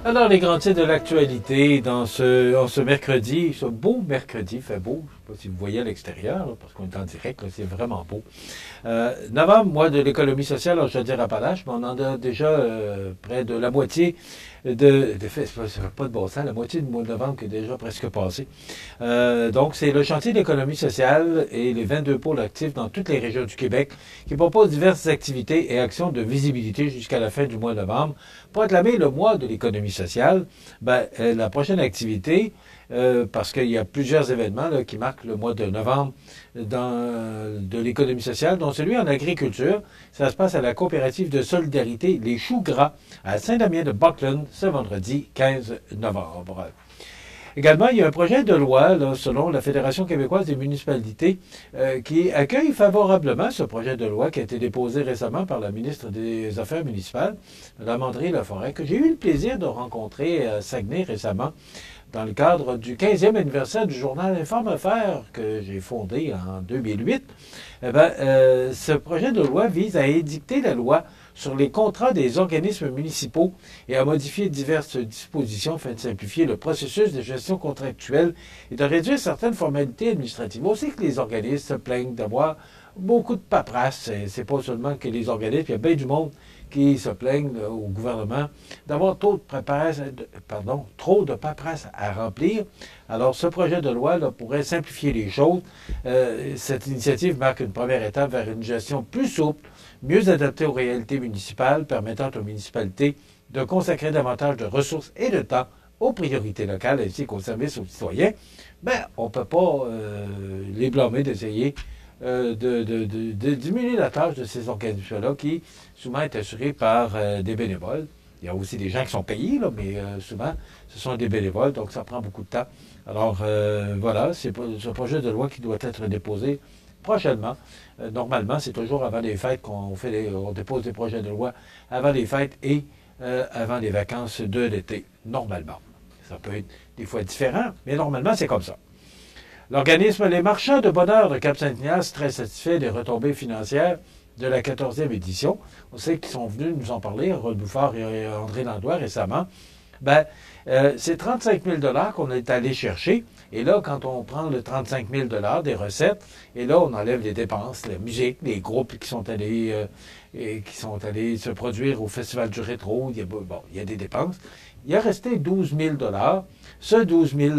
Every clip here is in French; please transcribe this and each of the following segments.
Alors, les grands titres de l'actualité en ce mercredi, ce beau mercredi, il fait beau, je ne sais pas si vous voyez à l'extérieur, là, parce qu'on est en direct, c'est vraiment beau. Novembre, mois de l'économie sociale en Chaudière-Appalaches, mais on en a déjà près de la moitié de fait, c'est pas de bon sens, la moitié du mois de novembre qui est déjà presque passé. Donc, c'est le chantier d'économie sociale et les 22 pôles actifs dans toutes les régions du Québec qui proposent diverses activités et actions de visibilité jusqu'à la fin du mois de novembre. Pour acclamer le mois de l'économie sociale, la prochaine activité, parce qu'il y a plusieurs événements là, qui marquent le mois de novembre de l'économie sociale, dont celui en agriculture. Ça se passe à la coopérative de solidarité Les Choux Gras à Saint-Damien-de-Buckland ce vendredi 15 novembre. Également, il y a un projet de loi, là, selon la Fédération québécoise des municipalités, qui accueille favorablement ce projet de loi qui a été déposé récemment par la ministre des Affaires municipales, Mme André Laforêt, que j'ai eu le plaisir de rencontrer à Saguenay récemment dans le cadre du 15e anniversaire du journal Informe Affaires que j'ai fondé en 2008. Ce projet de loi vise à édicter la loi sur les contrats des organismes municipaux et à modifier diverses dispositions afin de simplifier le processus de gestion contractuelle et de réduire certaines formalités administratives. On sait que les organismes se plaignent d'avoir beaucoup de paperasse. C'est pas seulement que les organismes, il y a bien du monde qui se plaignent là, au gouvernement d'avoir trop de paperasse à remplir. Alors, ce projet de loi là, pourrait simplifier les choses. Cette initiative marque une première étape vers une gestion plus souple, mieux adaptée aux réalités municipales, permettant aux municipalités de consacrer davantage de ressources et de temps aux priorités locales ainsi qu'aux services aux citoyens. On ne peut pas les blâmer d'essayer de diminuer la tâche de ces organismes-là qui souvent est assurés par des bénévoles. Il y a aussi des gens qui sont payés, là, mais souvent, ce sont des bénévoles, donc ça prend beaucoup de temps. Alors, voilà, c'est ce projet de loi qui doit être déposé prochainement. Normalement, c'est toujours avant les fêtes qu'on dépose des projets de loi avant les fêtes et avant les vacances de l'été, normalement. Ça peut être des fois différent, mais normalement, c'est comme ça. L'organisme Les Marchands de Bonheur de Cap-Saint-Ignace, très satisfait des retombées financières de la 14e édition. On sait qu'ils sont venus nous en parler, Rod Bouffard et André Landois récemment. C'est 35 000 qu'on est allé chercher. Et là, quand on prend le 35 000 des recettes, et là, on enlève les dépenses, la musique, les groupes qui sont allés se produire au Festival du Rétro, il y a des dépenses. Il a resté 12 000 Ce 12 000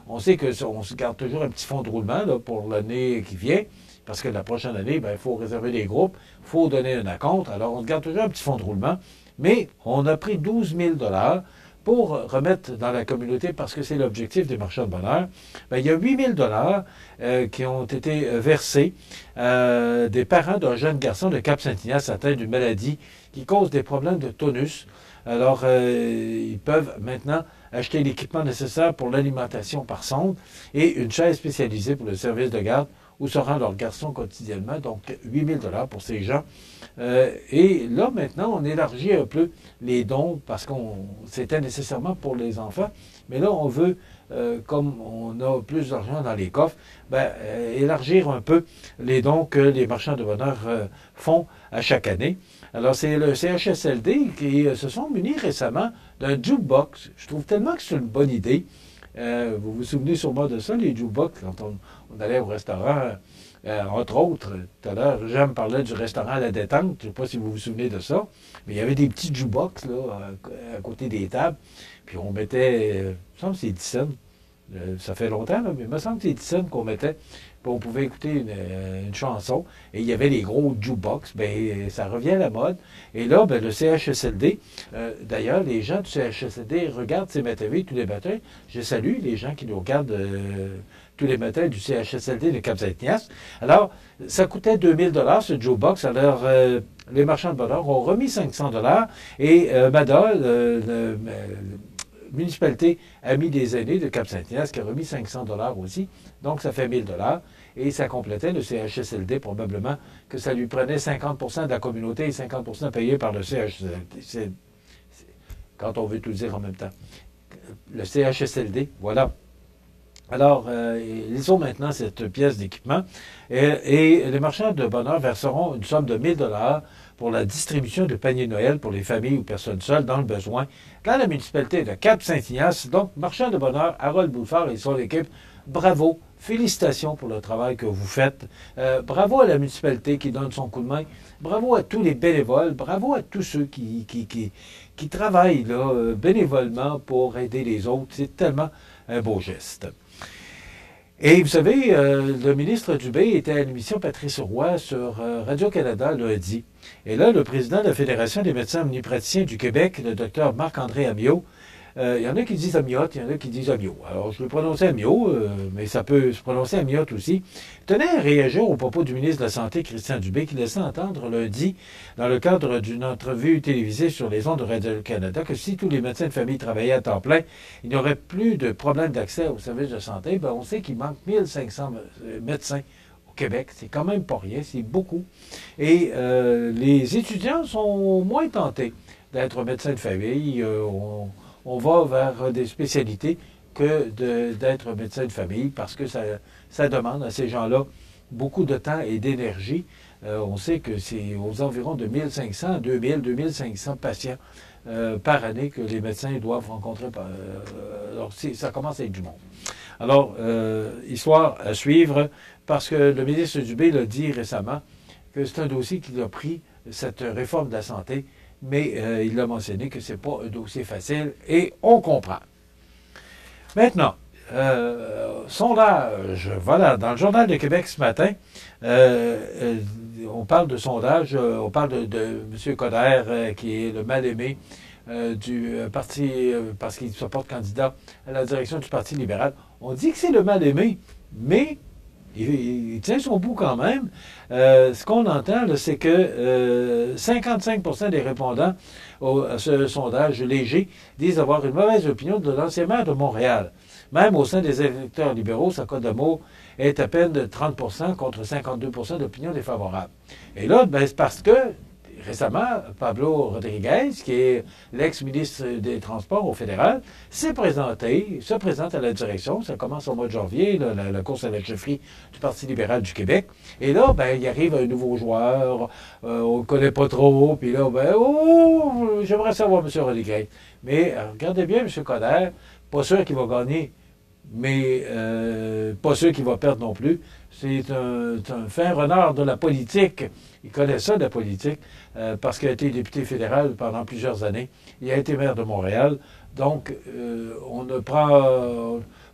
on sait qu'on se garde toujours un petit fonds de roulement là, pour l'année qui vient, parce que la prochaine année, il faut réserver des groupes, il faut donner un acompte. Alors, on se garde toujours un petit fonds de roulement, mais on a pris 12 000 pour remettre dans la communauté, parce que c'est l'objectif des marchands de bonheur. Il y a 8 000 qui ont été versés des parents d'un jeune garçon de Cap-Saint-Ignace atteint d'une maladie qui cause des problèmes de tonus. Alors, ils peuvent maintenant acheter l'équipement nécessaire pour l'alimentation par sonde et une chaise spécialisée pour le service de garde où se rend leur garçon quotidiennement. Donc, 8 000 pour ces gens. Et là, maintenant, on élargit un peu les dons parce qu'on c'était nécessairement pour les enfants. Mais là, on veut, comme on a plus d'argent dans les coffres, élargir un peu les dons que les marchands de bonheur font à chaque année. Alors, c'est le CHSLD qui se sont munis récemment d'un jukebox. Je trouve tellement que c'est une bonne idée. Vous vous souvenez sûrement de ça, les jukebox, quand on allait au restaurant, entre autres, tout à l'heure, Jean me parlait du restaurant à la détente, je ne sais pas si vous vous souvenez de ça, mais il y avait des petits jukebox là, à côté des tables, puis on mettait, il me semble que c'est 10 cents, ça fait longtemps, là, mais il me semble que c'est 10 cents qu'on mettait, puis on pouvait écouter une chanson, et il y avait les gros jukebox, ça revient à la mode, et là, le CHSLD, d'ailleurs, les gens du CHSLD regardent CMA-TV tous les matins, je salue les gens qui nous regardent tous les matins du CHSLD de Cap-Saint-Ignace. Alors, ça coûtait 2 000 ce jukebox, alors les marchands de bonheur ont remis 500 et MADA, municipalité Amis des aînés de Cap-Saint-Ignace, qui a remis 500 aussi. Donc, ça fait 1 000 et ça complétait le CHSLD, probablement que ça lui prenait 50 de la communauté et 50 payé par le CHSLD. C'est quand on veut tout dire en même temps. Le CHSLD, voilà. Alors, ils ont maintenant cette pièce d'équipement et les marchands de bonheur verseront une somme de 1 000 $ pour la distribution de paniers de Noël pour les familles ou personnes seules dans le besoin dans la municipalité de Cap-Saint-Ignace. Donc, marchands de bonheur, Harold Bouffard et son équipe, bravo, félicitations pour le travail que vous faites. Bravo à la municipalité qui donne son coup de main. Bravo à tous les bénévoles. Bravo à tous ceux qui travaillent là, bénévolement pour aider les autres. C'est tellement un beau geste. Et vous savez, le ministre Dubé était à l'émission Patrice Roy sur Radio-Canada lundi. Et là, le président de la Fédération des médecins omnipraticiens du Québec, le docteur Marc-André Amiot, il y en a qui disent Amiot, il y en a qui disent Amiot. Alors, je vais prononcer Amiot, mais ça peut se prononcer Amiot aussi. Tenait à réagir au propos du ministre de la Santé, Christian Dubé, qui laissait entendre lundi, dans le cadre d'une entrevue télévisée sur les ondes de Radio-Canada, que si tous les médecins de famille travaillaient à temps plein, il n'y aurait plus de problème d'accès aux services de santé. Ben, on sait qu'il manque 1500 médecins au Québec. C'est quand même pas rien, c'est beaucoup. Et les étudiants sont moins tentés d'être médecins de famille. On va vers des spécialités que d'être médecin de famille parce que ça demande à ces gens-là beaucoup de temps et d'énergie. On sait que c'est aux environs de 1500, 2000, 2500 patients par année que les médecins doivent rencontrer. Alors, ça commence à être du monde. Alors, histoire à suivre, parce que le ministre Dubé l'a dit récemment que c'est un dossier qu'il a pris, cette réforme de la santé, mais il a mentionné que ce n'est pas un dossier facile, et on comprend. Maintenant, sondage, voilà, dans le Journal de Québec ce matin, on parle de sondage, on parle de M. Coderre, qui est le mal-aimé du parti, parce qu'il se porte candidat à la direction du Parti libéral. On dit que c'est le mal-aimé, mais il tient son bout quand même. Ce qu'on entend, c'est que 55% des répondants à ce sondage léger disent avoir une mauvaise opinion de l'ancien maire de Montréal. Même au sein des électeurs libéraux, sa cote d'amour est à peine de 30% contre 52% d'opinion défavorable. Et là, ben, c'est parce que récemment, Pablo Rodriguez, qui est l'ex-ministre des Transports au fédéral, se présente à la direction. Ça commence au mois de janvier, là, la course à la chefferie du Parti libéral du Québec. Et là, ben, il arrive un nouveau joueur, on ne le connaît pas trop, puis là, ben, j'aimerais savoir M. Rodriguez. Mais regardez bien M. Coderre, pas sûr qu'il va gagner, mais pas sûr qu'il va perdre non plus. C'est un fin renard de la politique. Il connaît ça, de la politique, parce qu'il a été député fédéral pendant plusieurs années. Il a été maire de Montréal. Donc,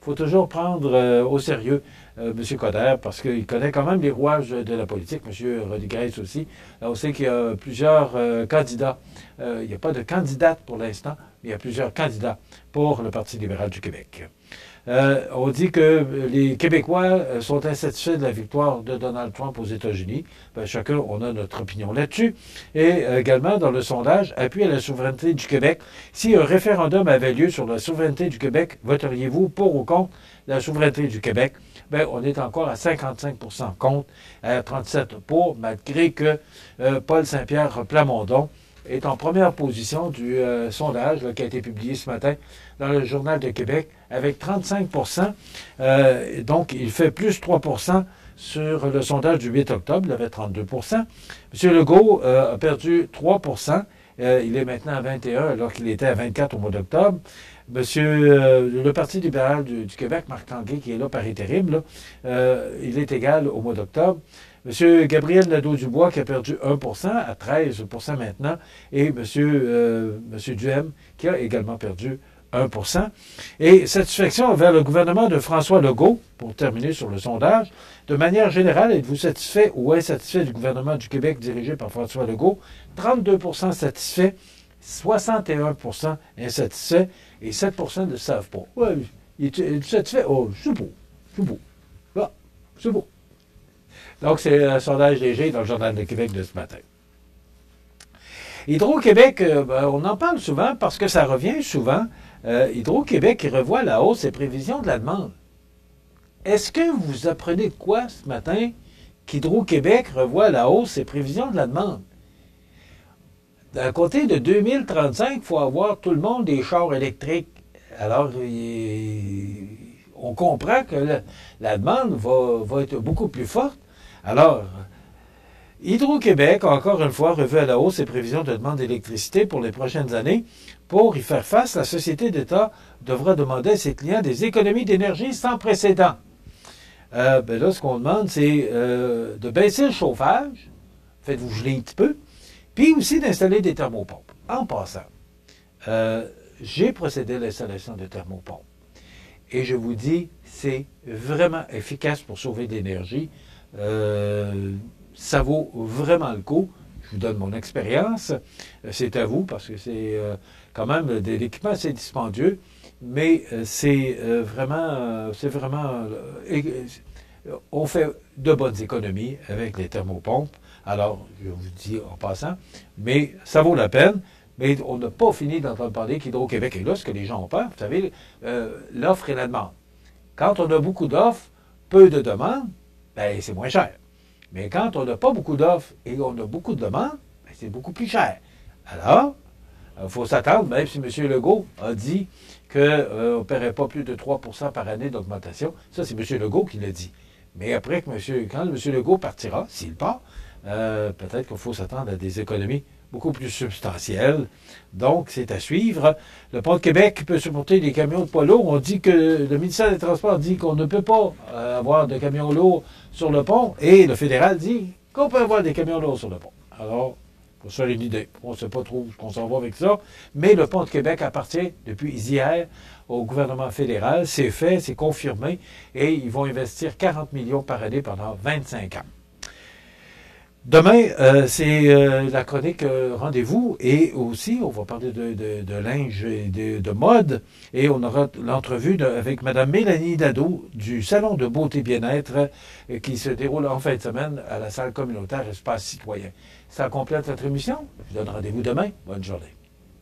faut toujours prendre au sérieux M. Coderre, parce qu'il connaît quand même les rouages de la politique. M. Rodriguez aussi. Là, on sait qu'il y a plusieurs candidats. Il n'y a pas de candidate pour l'instant, mais il y a plusieurs candidats pour le Parti libéral du Québec. On dit que les Québécois sont insatisfaits de la victoire de Donald Trump aux États-Unis. Ben, chacun, on a notre opinion là-dessus. Et également, dans le sondage, appui à la souveraineté du Québec. Si un référendum avait lieu sur la souveraineté du Québec, voteriez-vous pour ou contre la souveraineté du Québec? Ben, on est encore à 55% contre, à 37% pour, malgré que Paul Saint-Pierre Plamondon est en première position du sondage là, qui a été publié ce matin dans le Journal de Québec, avec 35%. Donc, il fait plus 3% sur le sondage du 8 octobre, il avait 32%. M. Legault a perdu 3%. Il est maintenant à 21, alors qu'il était à 24 au mois d'octobre. Le Parti libéral du Québec, Marc Tanguay, qui est là par intérim, là, il est égal au mois d'octobre. M. Gabriel Nadeau-Dubois qui a perdu 1% à 13% maintenant, et M. Duhem qui a également perdu 1%. Et satisfaction envers le gouvernement de François Legault, pour terminer sur le sondage. De manière générale, êtes-vous satisfait ou insatisfait du gouvernement du Québec dirigé par François Legault? 32% satisfait, 61% insatisfait et 7% ne savent pas. Ouais, il est satisfait? Oh, c'est beau. C'est beau. Ah, c'est beau. Donc, c'est un sondage léger dans le Journal de Québec de ce matin. Hydro-Québec, on en parle souvent parce que ça revient souvent. Hydro-Québec revoit à la hausse ses prévisions de la demande. Est-ce que vous apprenez de quoi ce matin qu'Hydro-Québec revoit à la hausse ses prévisions de la demande? À côté de 2035, il faut avoir tout le monde des chars électriques. Alors, on comprend que la demande va être beaucoup plus forte. Alors, Hydro-Québec a encore une fois revu à la hausse ses prévisions de demande d'électricité pour les prochaines années. Pour y faire face, la société d'État devra demander à ses clients des économies d'énergie sans précédent. Là, ce qu'on demande, c'est de baisser le chauffage, faites-vous geler un petit peu, puis aussi d'installer des thermopompes. En passant, j'ai procédé à l'installation de thermopompes. Et je vous dis, c'est vraiment efficace pour sauver de l'énergie. Ça vaut vraiment le coup. Je vous donne mon expérience. C'est à vous parce que c'est quand même de l'équipement assez dispendieux, mais c'est vraiment, on fait de bonnes économies avec les thermopompes. Alors, je vous dis en passant, mais ça vaut la peine. Mais on n'a pas fini d'entendre parler qu'Hydro-Québec est là, ce que les gens ont peur. Vous savez, l'offre et la demande. Quand on a beaucoup d'offres, peu de demandes, ben, c'est moins cher. Mais quand on n'a pas beaucoup d'offres et on a beaucoup de demandes, ben, c'est beaucoup plus cher. Alors, il faut s'attendre, même si M. Legault a dit qu'on ne paierait pas plus de 3 % par année d'augmentation. Ça, c'est M. Legault qui l'a dit. Mais après, quand M. Legault partira, s'il part, peut-être qu'il faut s'attendre à des économies beaucoup plus substantielles. Donc, c'est à suivre. Le pont de Québec peut supporter des camions de poids lourds. On dit que le ministère des Transports dit qu'on ne peut pas avoir de camions lourds sur le pont. Et le fédéral dit qu'on peut avoir des camions lourds sur le pont. Alors, pour ça, une idée. On ne sait pas trop où on s'en va avec ça. Mais le pont de Québec appartient depuis hier au gouvernement fédéral. C'est fait, c'est confirmé. Et ils vont investir 40 millions par année pendant 25 ans. Demain, c'est la chronique Rendez-vous et aussi, on va parler de linge et de mode et on aura l'entrevue avec Mme Mélanie Nadeau du Salon de beauté bien-être qui se déroule en fin de semaine à la salle communautaire Espace Citoyen. Ça complète notre émission. Je vous donne rendez-vous demain. Bonne journée.